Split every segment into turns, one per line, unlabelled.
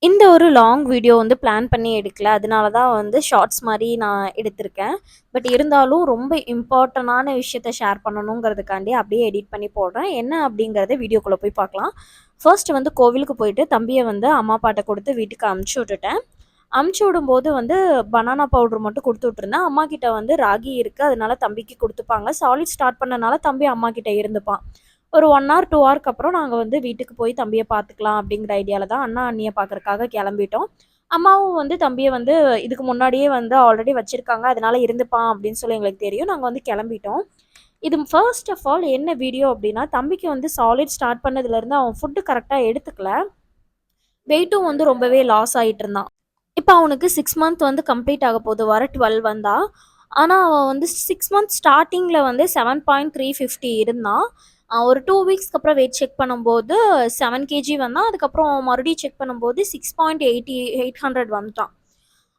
இந்த ஒரு long video வந்து பிளான் பண்ணி எடுக்கல. அதனால தான் வந்து ஷார்ட்ஸ் மாரி நான் எடுத்திருக்கேன். பட் இருந்தாலும் ரொம்ப இம்பார்ட்டன்டான விஷயத்த ஷேர் பண்ணணுங்கிறதுக்காண்டி அப்படியே எடிட் பண்ணி போடுறேன். என்ன அப்படிங்கிறத வீடியோக்குள்ள போய் பார்க்கலாம். ஃபர்ஸ்ட் வந்து கோவிலுக்கு போயிட்டு தம்பிய வந்து அம்மா, அப்பாட்ட குடுத்து வீட்டுக்கு அனுப்பிச்சு விட்டுட்டேன். அனுப்பிச்சு விடும்போது வந்து பனானா பவுடர் மட்டும் குடுத்து விட்டுருந்தேன். அம்மாகிட்ட வந்து ராகி இருக்கு. அதனால தம்பிக்கு குடுத்துப்பாங்க. சாலிட் ஸ்டார்ட் பண்ணனால தம்பி அம்மாகிட்ட இருந்துப்பான். ஒரு 1 ஹார், 2 ஹார்க்கு அப்புறம் நாங்க வந்து வீட்டுக்கு போய் தம்பிய பார்த்துக்கலாம் அப்படிங்கிற ஐடியால தான் அண்ணா, அண்ணிய பார்க்கறக்காக கெளம்பிட்டோம். அம்மாவும் வந்து தம்பிய வந்து இதுக்கு முன்னாடியே வந்து ஆல்ரெடி வச்சிருக்காங்க. அதனால இருந்துப்பான் அப்படின்னு சொல்லி எங்களுக்கு தெரியும். நாங்க வந்து கெளம்பிட்டோம். இது ஃபர்ஸ்ட் ஆஃப் ஆல் என்ன வீடியோ அப்படின்னா, தம்பிக்கு வந்து சாலிட் ஸ்டார்ட் பண்ணதுலருந்து அவன் ஃபுட் கரெக்ட்டா எடுத்துக்கல. வெயிட்டும் வந்து ரொம்பவே லாஸ் ஆயிட்டு இருந்தான். இப்ப அவனுக்கு 6 மந்த் வந்து கம்ப்ளீட் ஆக போகுது. வர 12 வந்தா. ஆனா, அவன் வந்து 6 மந்த் ஸ்டார்ட்டிங்ல வந்து 7.350 இருந்தான். ஒரு 2 வீக்ஸ்க்கு அப்புறம் வெயிட் செக் பண்ணும்போது 7 கேஜி வந்தான். அதுக்கப்புறம் மறுபடியும் செக் பண்ணும்போது 6.80 800 வந்துட்டான்.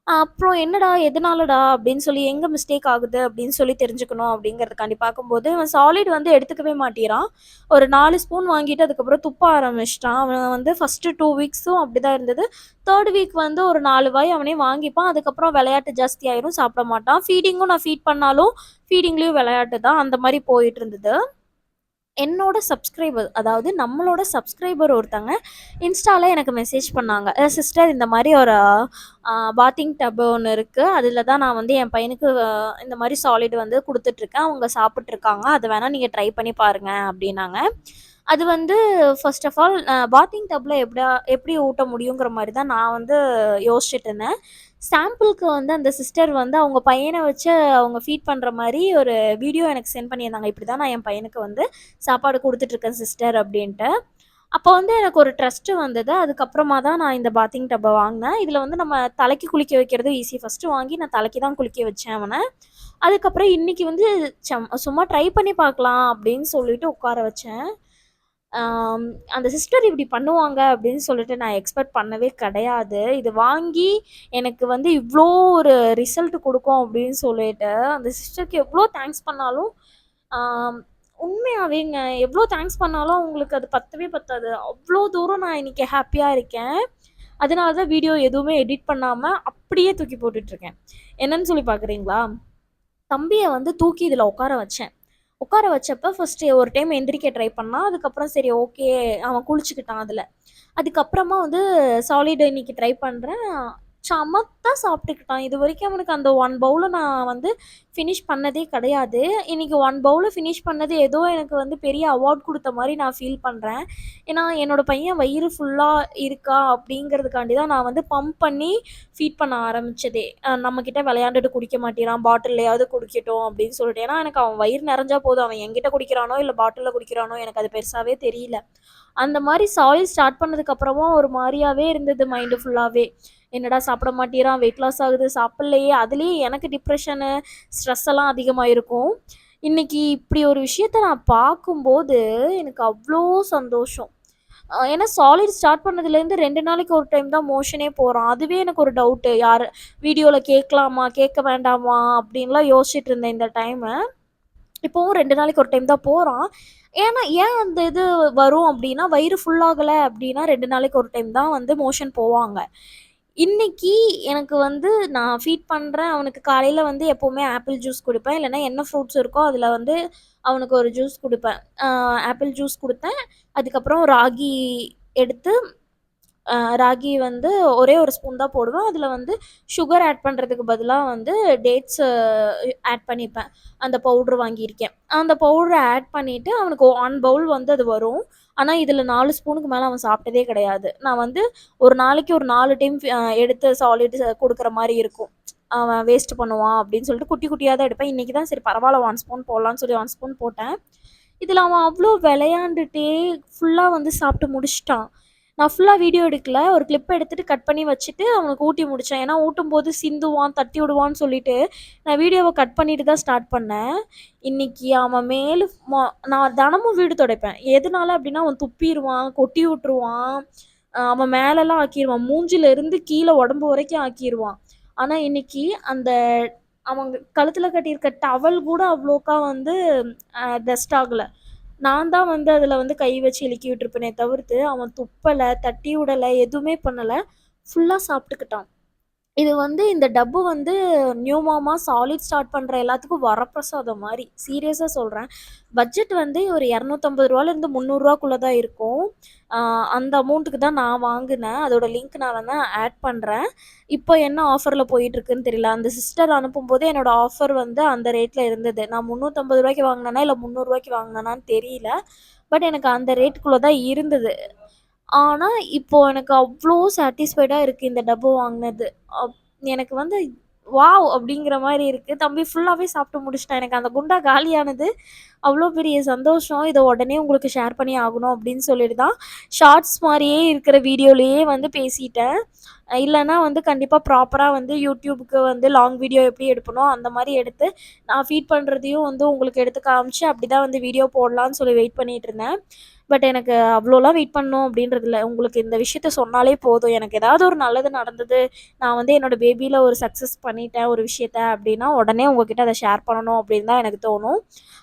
அப்புறம் "என்னடா? எதனாலடா?" அப்படின்னு சொல்லி எங்க மிஸ்டேக் ஆகுது அப்படின்னு சொல்லி தெரிஞ்சுக்கணும் அப்படிங்கிறதுக்காண்டி பார்க்கும்போது, இவன் சாலிட் வந்து எடுத்துக்கவே மாட்டேங்கிறான். ஒரு 4 ஸ்பூன் வாங்கிட்டு அதுக்கப்புறம் துப்ப ஆரம்பிச்சுட்டான். அவன் வந்து ஃபர்ஸ்ட்டு 2 வீக்ஸும் அப்படிதான் இருந்தது. 3 வீக் வந்து ஒரு 4 வாய் அவனே வாங்கிப்பான். அதுக்கப்புறம் விளையாட்டு ஜாஸ்தியாயிரும், சாப்பிட மாட்டான். ஃபீடிங்கும் நான் ஃபீட் பண்ணாலும், ஃபீடிங்லயும் விளையாட்டு தான். அந்த மாரி போயிட்டு இருந்தது. என்னோட சப்ஸ்கிரைபர், அதாவது நம்மளோட சப்ஸ்கிரைபர் ஒருத்தங்க இன்ஸ்டால எனக்கு மெசேஜ் பண்ணாங்க. சிஸ்டர் இந்த மாரி ஒரு பாத்திங் டப் ஒண்ணு இருக்கு. அதில தான் நான் வந்து என் பையனுக்கு இந்த மாரி சாலிட் வந்து குடுத்துட்டுருக்கேன். அவங்க சாப்பிட்டுருக்காங்க. அத வேணா நீங்க ட்ரை பண்ணி பாருங்க அப்டின்னாங்க. அது வந்து ஃபர்ஸ்ட் ஆஃப் ஆல் பாத்திங் டப்ல எப்படி ஊட்ட முடியுங்கிற மாரி தான் நான் வந்து யோசிச்சுட்டு இருந்தேன். சாம்பிளுக்கு வந்து அந்த சிஸ்டர் வந்து அவங்க பையன வச்சு அவங்க ஃபீட் பண்ற மாரி ஒரு வீடியோ எனக்கு சென்ட் பண்ணியிருந்தாங்க. இப்படிதான் நான் என் பையனுக்கு வந்து சாப்பாடு குடுத்துட்டுருக்கேன் சிஸ்டர் அப்டின்ட்டு. அப்போ வந்து எனக்கு ஒரு ட்ரஸ்ட் வந்தது. அதுக்கப்புறமா தான் நான் இந்த பாத்திங் டப்ப வாங்குனேன். இதில வந்து நம்ம தலைக்கு குளிக்க வைக்கிறது ஈஸி. ஃபர்ஸ்ட்டு வாங்கி நான் தலைக்கு தான் குளிக்க வச்சேன் அவன. அதுக்கப்புறம் இன்னைக்கு வந்து சும்மா ட்ரை பண்ணி பார்க்கலாம் அப்படின்னு சொல்லிட்டு உட்கார வச்சேன். ஆம், அந்த சிஸ்டர் இப்படி பண்ணுவாங்க அப்படின்னு சொல்லிட்டு நான் எக்ஸ்பெக்ட் பண்ணவே கிடையாது. இது வாங்கி எனக்கு வந்து இவ்ளோ ஒரு ரிசல்ட் குடுக்கும் அப்படின்னு சொல்லிட்டு, அந்த சிஸ்டருக்கு எவ்ளோ தேங்க்ஸ் பண்ணாலும், ஆம் உண்மையாவேங்க எவ்ளோ தேங்க்ஸ் பண்ணாலும் அவங்களுக்கு அது பத்தவே பத்தாது. அவ்ளோ தூரம் நான் இன்னைக்கு ஹேப்பியா இருக்கேன். அதனால தான் வீடியோ எதுவுமே எடிட் பண்ணாம அப்படியே தூக்கி போட்டுட்டுருக்கேன். என்னன்னு சொல்லி பார்க்குறீங்களா? தம்பிய வந்து தூக்கி இதில உட்கார வச்சேன். உட்கார வச்சப்ப ஃபர்ஸ்ட்டு ஒரு டைம் எந்திரிக்க ட்ரை பண்ணான். அதுக்கப்புறம் சரி ஓகே அவன் குளிச்சுக்கிட்டான் அதுல. அதுக்கப்புறமா வந்து சாலிட் இன்னைக்கு ட்ரை பண்றேன். சமத்தா சாப்பிட்டுக்கிட்டான். இதுவரைக்கும் அவனுக்கு அந்த 1 பவுல நான் வந்து ஃபினிஷ் பண்ணதே கிடையாது. இன்னைக்கு 1 பவுல ஃபினிஷ் பண்ணது ஏதோ எனக்கு வந்து பெரிய அவார்ட் குடுத்த மாரி நான் ஃபீல் பண்றேன். ஏன்னா, என்னோட பையன் வயிறு ஃபுல்லா இருக்கா அப்படிங்கிறதுக்காண்டி தான் நான் வந்து பம்ப் பண்ணி ஃபீட் பண்ண ஆரம்பிச்சதே. நம்மகிட்ட விளையாண்டுட்டு குடிக்க மாட்டேங்கிறான். பாட்டில்லயாவது குடிக்கட்டும் அப்படின்னு சொல்லிட்டு. ஏன்னா, எனக்கு அவன் வயிறு நெறஞ்சா போதும். அவன் என்கிட்ட குடிக்கிறானோ, இல்ல பாட்டில்ல குடிக்கிறானோ எனக்கு அது பெருசாவே தெரியல. அந்த மாரி சாலிட் ஸ்டார்ட் பண்ணதுக்கு அப்புறமா ஒரு மாரியாவே இருந்தது மைண்டு ஃபுல்லாவே. என்னடா சாப்பிட மாட்டேங்கிறான், வெயிட் லாஸ் ஆகுது, சாப்பிடலையே. அதுலயே எனக்கு டிப்ரஷனு, ஸ்ட்ரெஸ் எல்லாம் அதிகமாயிருக்கும். இன்னைக்கு இப்படி ஒரு விஷயத்த நான் பார்க்கும்போது, எனக்கு அவ்ளோ சந்தோஷம். ஏன்னா சாலிட் ஸ்டார்ட் பண்ணதுலேருந்து 2 நாளைக்கு ஒரு டைம் தான் மோஷனே போறான். அதுவே எனக்கு ஒரு டவுட்டு. வீடியோல கேட்கலாமா? கேட்க வேண்டாமா? அப்படின்லாம் யோசிச்சுட்டு இருந்தேன் இந்த டைமு. இப்பவும் 2 நாளைக்கு ஒரு டைம் தான் போறான். ஏன் அந்த இது வரும் அப்டின்னா, வயிறு ஃபுல் ஆகல அப்டின்னா 2 நாளைக்கு ஒரு டைம் தான் வந்து மோஷன் போவாங்க. இன்னைக்கு எனக்கு வந்து நான் ஃபீட் பண்றேன். அவனுக்கு காலையில வந்து எப்பவுமே ஆப்பிள் ஜூஸ் குடுப்பேன். இல்லன்னா என்ன ஃப்ரூட்ஸ் இருக்கோ அதில வந்து அவனுக்கு ஒரு ஜூஸ் குடுப்பேன். ஆப்பிள் ஜூஸ் குடுத்தேன். அதுக்கப்புறம் ராகி எடுத்து ராகி வந்து ஒரே ஒரு ஸ்பூன் தான் போடுவேன். அதில வந்து சுகர் ஆட் பண்றதுக்கு பதிலா வந்து டேட்ஸு ஆட் பண்ணிப்பேன். அந்த பவுடர் வாங்கியிருக்கேன். அந்த பவுடர ஆட் பண்ணிட்டு அவனுக்கு 1 பவுல் வந்து அது வரும். ஆனா, இதில 4 ஸ்பூனுக்கு மேல அவன் சாப்பிட்டதே கிடையாது. நான் வந்து ஒரு நாளைக்கு ஒரு 4 டைம் எடுத்து சாலிட் குடுக்குற மாரி இருக்கும். அவன் வேஸ்ட் பண்ணுவான் அப்படின்னு சொல்லிட்டு குட்டி குட்டியா தான் எடுப்பேன். இன்னைக்கு தான் சரி பரவால்ல 1 ஸ்பூன் போடலான்னு சொல்லி 1 ஸ்பூன் போட்டேன். இதில அவன் அவ்ளோ விளையாண்டுட்டே ஃபுல்லா வந்து சாப்பிட்டு முடிச்சுட்டான். நான் ஃபுல்லா வீடியோ எடுக்கல. ஒரு கிளிப் எடுத்துட்டு கட் பண்ணி வச்சுட்டு அவனுக்கு ஊட்டி முடிச்சேன். ஏன்னா ஊட்டும்போது சிந்துவான், தட்டி விடுவான்னு சொல்லிட்டு, நான் வீடியோவ கட் பண்ணிட்டு தான் ஸ்டார்ட் பண்ணேன். இன்னைக்கு அவன் மேலு நான் தினமும் வீடு துடைப்பேன். எதனால அப்டின்னா, அவன் துப்பிருவான், கொட்டி விட்டுருவான். அவன் மேலலாம் ஆக்கிருவான். மூஞ்சில இருந்து கீழ உடம்பு வரைக்கும் ஆக்கிருவான். ஆனா இன்னைக்கு அந்த அவங்க கழுத்துல கட்டியிருக்க டவல் கூட அவ்வளோக்கா வந்து டஸ்ட் ஆகல. நான் தான் வந்து அதில வந்து கை வச்சு இழுக்கி விட்டுருப்பேனே தவிர்த்து, அவன் துப்பல, தட்டி விடல, எதுவுமே பண்ணல. ஃபுல்லா சாப்பிட்டுக்கிட்டான். இது வந்து இந்த டப்பு வந்து நியூ மாமா சாலிட் ஸ்டார்ட் பண்ற எல்லாத்துக்கும் வரப்பிரசாதம் மாரி. சீரியஸா சொல்றேன். பட்ஜெட் வந்து ஒரு ரூ. 250லேருந்து ரூ. 300க்குள்ள தான் இருக்கும். ஆ அந்த அமௌண்ட்டுக்கு தான் நான் வாங்குனேன். அதோட லிங்க் நான் வேணா ஆட் பண்றேன். இப்போ என்ன ஆஃபர்ல போயிட்டுருக்குன்னு தெரியல. அந்த சிஸ்டர் அனுப்பும்போது என்னோட ஆஃபர் வந்து அந்த ரேட்ல இருந்தது. நான் ரூ. 350 வாங்குனேனா, இல்ல ரூ. 300 வாங்குனேனான்னு தெரியல. பட் எனக்கு அந்த ரேட்டுக்குள்ள தான் இருந்தது. ஆனா, இப்போ எனக்கு அவ்ளோ சாட்டிஸ்ஃபைடா இருக்கு இந்த டப்பு வாங்குனது. அப் எனக்கு வந்து வாவ்! அப்படிங்கிற மாரி இருக்கு. தம்பி ஃபுல்லாவே சாப்பிட்டு முடிச்சுட்டான். எனக்கு அந்த குண்டா காலியானது அவ்ளோ பெரிய சந்தோஷம். இத உடனே உங்களுக்கு ஷேர் பண்ணி ஆகணும் அப்படின்னு சொல்லிட்டு தான், ஷார்ட்ஸ் மாரியே இருக்கிற வீடியோலயே வந்து பேசிட்டேன். இல்லன்னா வந்து கண்டிப்பா ப்ராப்பரா வந்து யூடியூப்க்கு வந்து லாங் வீடியோ எப்படி எடுப்பனோ, அந்த மாரி எடுத்து, நான் ஃபீட் பண்றதையும் வந்து உங்களுக்கு எடுத்து காமிச்சு, அப்படிதான் வந்து வீடியோ போடலான்னு சொல்லி வெயிட் பண்ணிட்டுருந்தேன். பட் எனக்கு அவ்ளோலாம் வெயிட் பண்ணணும் அப்படின்றது இல்ல. உங்களுக்கு இந்த விஷயத்த சொன்னாலே போதும். எனக்கு ஏதாவது ஒரு நல்லது நடந்தது, நான் வந்து என்னோட பேபில ஒரு சக்சஸ் பண்ணிட்டேன் ஒரு விஷயத்த அப்படின்னா, உடனே உங்ககிட்ட அத ஷேர் பண்ணணும் அப்படின்னு தான் எனக்கு தோணும்.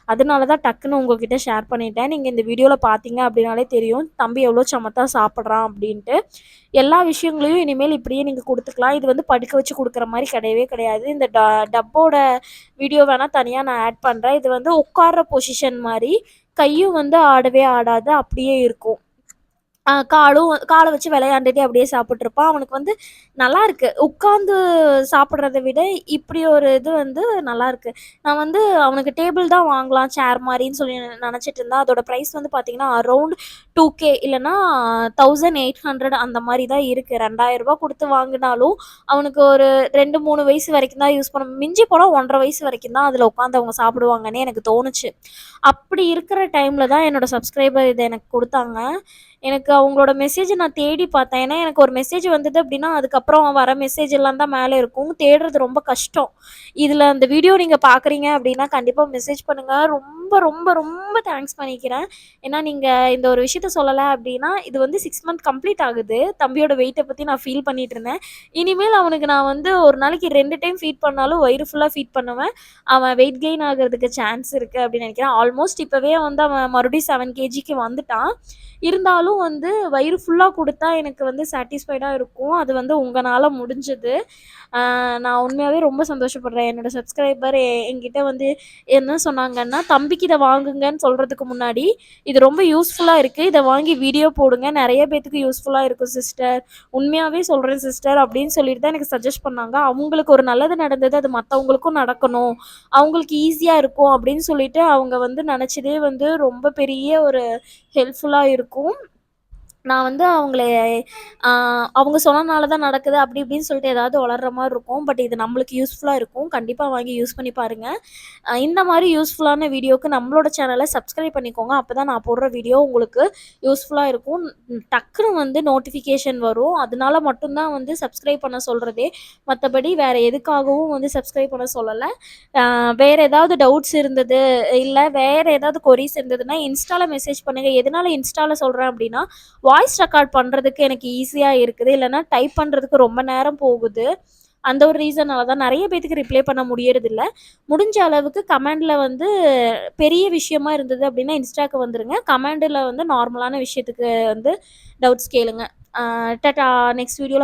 அதனால தான் டக்குனு உங்ககிட்ட ஷேர் பண்ணிட்டேன். நீங்க இந்த வீடியோல பார்த்தீங்க அப்படின்னாலே தெரியும், தம்பி எவ்வளோ சமத்தா சாப்பிடுறான் அப்படின்ட்டு. எல்லா விஷயங்களையும் இனிமேல் இப்படியே நீங்க குடுத்துக்கலாம். இது வந்து படுக்க வச்சு குடுக்குற மாரி கிடையவே கிடையாது. இந்த டப்போட வீடியோ வேணா தனியா நான் ஆட் பண்றேன். இது வந்து உட்கார்ற பொசிஷன் மாரி. கையும் வந்து ஆடவே ஆடாது. அப்படியே இருக்கும். கால வச்சு விளையாண்டுட்டே அப்படியே சாப்பிட்டுருப்பான். அவனுக்கு வந்து நல்லாருக்கு. உட்காந்து சாப்பிடுறத விட, இப்படி ஒரு இது வந்து நல்லாருக்கு. நான் வந்து அவனுக்கு டேபிள் தான் வாங்கலாம், சேர் மாரின்னு சொல்லி நெனச்சிட்டு இருந்தேன். அதோட பிரைஸ் வந்து பார்த்தீங்கன்னா, அரவுண்ட் 2K இல்லன்னா 1800 அந்த மாரி தான் இருக்கு. ரூ. 2000 குடுத்து வாங்குனாலும், அவனுக்கு ஒரு 2, 3 வயசு வரைக்கும் தான் யூஸ் பண்ண மிஞ்சி போனா 1 1/2 வயசு வரைக்கும் தான் அதில உட்காந்து அவங்க சாப்பிடுவாங்கன்னே எனக்கு தோணுச்சு. அப்படி இருக்கிற டைம்ல தான் என்னோட சப்ஸ்கிரைபர் இத எனக்கு குடுத்தாங்க. எனக்கு அவங்களோட மெசேஜ நான் தேடி பார்த்தேன். ஏன்னா, எனக்கு ஒரு மெசேஜ் வந்தது அப்டின்னா, அதுக்கப்புறம் வர மெசேஜ் எல்லாம் தான் மேல இருக்கும். தேடுறது ரொம்ப கஷ்டம். இதுல அந்த வீடியோ நீங்க பார்க்குறீங்க அப்டின்னா, கண்டிப்பா மெசேஜ் பண்ணுங்க. ரொம்ப, ரொம்ப, ரொம்ப தேங்க்ஸ் பண்ணிக்கிறேன். ஏன்னா, நீங்க இந்த ஒரு விஷயத்த சொல்லல அப்டின்னா, இது வந்து 6 மந்த் கம்ப்ளீட் ஆகுது. தம்பியோட வெயிட்ட பத்தி நான் ஃபீல் பண்ணிட்டு இருந்தேன். இனிமேல் அவனுக்கு நான் வந்து ஒரு நாளைக்கு 2 டைம் ஃபீட் பண்ணாலும் வயிறு ஃபுல்லா ஃபீட் பண்ணுவேன். அவன் வெயிட் கெயின் ஆகுறதுக்கு சான்ஸ் இருக்கு அப்டின்னு நெனைக்கிறேன். ஆல்மோஸ்ட் இப்பவே வந்து அவன் மறுபடியும் 7 கேஜிக்கு வந்துட்டான். இருந்தாலும் வந்து வயிறு ஃபுல்லா குடுத்தா எனக்கு வந்து சாட்டிஸ்ஃபைடா இருக்கும். அது வந்து உங்கனால முடிஞ்சது. அ நான் உண்மையாவே ரொம்ப சந்தோஷப்படுறேன். என்னோட சப்ஸ்கிரைபர் என்கிட்ட வந்து என்ன சொன்னாங்கன்னா, "தம்பிக்கு இத வாங்குங்கன்னு" சொல்றதுக்கு முன்னாடி, "இது ரொம்ப யூஸ்ஃபுல்லா இருக்கு. இத வாங்கி வீடியோ போடுங்க. நெறைய பேத்துக்கு யூஸ்ஃபுல்லா இருக்கும் சிஸ்டர். உண்மையாவே சொல்றேன் சிஸ்டர்" அப்படின்னு சொல்லிட்டு தான் எனக்கு சஜெஸ்ட் பண்ணாங்க. அவங்களுக்கு ஒரு நல்லது நடந்தது. அது மத்தவங்களுக்கும் நடக்கணும். அவங்களுக்கு ஈஸியா இருக்கும் அப்படின்னு சொல்லிட்டு அவங்க வந்து நெனச்சதே வந்து ரொம்ப பெரிய ஒரு ஹெல்ப்ஃபுல்லா இருக்கும். நான் வந்து அவங்கள அ அவங்க சொன்னனால தான் நடக்குது அப்படி இப்படின்னு சொல்லிட்டு ஏதாவது ஒளர்ற மாரி இருக்கும். பட் இது நம்மளுக்கு யூஸ்ஃபுல்லா இருக்கும். கண்டிப்பா வாங்கி யூஸ் பண்ணி பாருங்க. இந்த மாரி யூஸ்ஃபுல்லான வீடியோக்கு நம்மளோட சேனல சப்ஸ்கிரைப் பண்ணிக்கோங்க. அப்பதான் நான் போடுற வீடியோ உங்களுக்கு யூஸ்ஃபுல்லா இருக்கும். டக்குனு வந்து நோட்டிஃபிகேஷன் வரும். அதனால மட்டும் தான் வந்து சப்ஸ்கிரைப் பண்ண சொல்றதே. மத்தபடி வேற எதுக்காகவும் வந்து சப்ஸ்கிரைப் பண்ண சொல்லல. வேற ஏதாவது டவுட்ஸ் இருந்தது, இல்ல வேற ஏதாவது கொரீஸ் இருந்ததுன்னா, இன்ஸ்டால மெசேஜ் பண்ணுங்க. எதனால இன்ஸ்டால சொல்றேன் அப்டின்னா, வாய்ஸ் ரெக்கார்ட் பண்றதுக்கு எனக்கு ஈஸியா இருக்குது. இல்லன்னா டைப் பண்றதுக்கு ரொம்ப நேரம் போகுது. அந்த ஒரு ரீசனால தான் நெறைய பேத்துக்கு ரிப்ளை பண்ண முடியறதில்ல. முடிஞ்ச அளவுக்கு கமெண்ட்ல வந்து பெரிய விஷயமா இருந்தது அப்டின்னா, இன்ஸ்டாக்கு வந்துருங்க. கமெண்ட்ல வந்து நார்மலான விஷயத்துக்கு வந்து டவுட்ஸ் கேளுங்க. டாட்டா நெக்ஸ்ட் வீடியோல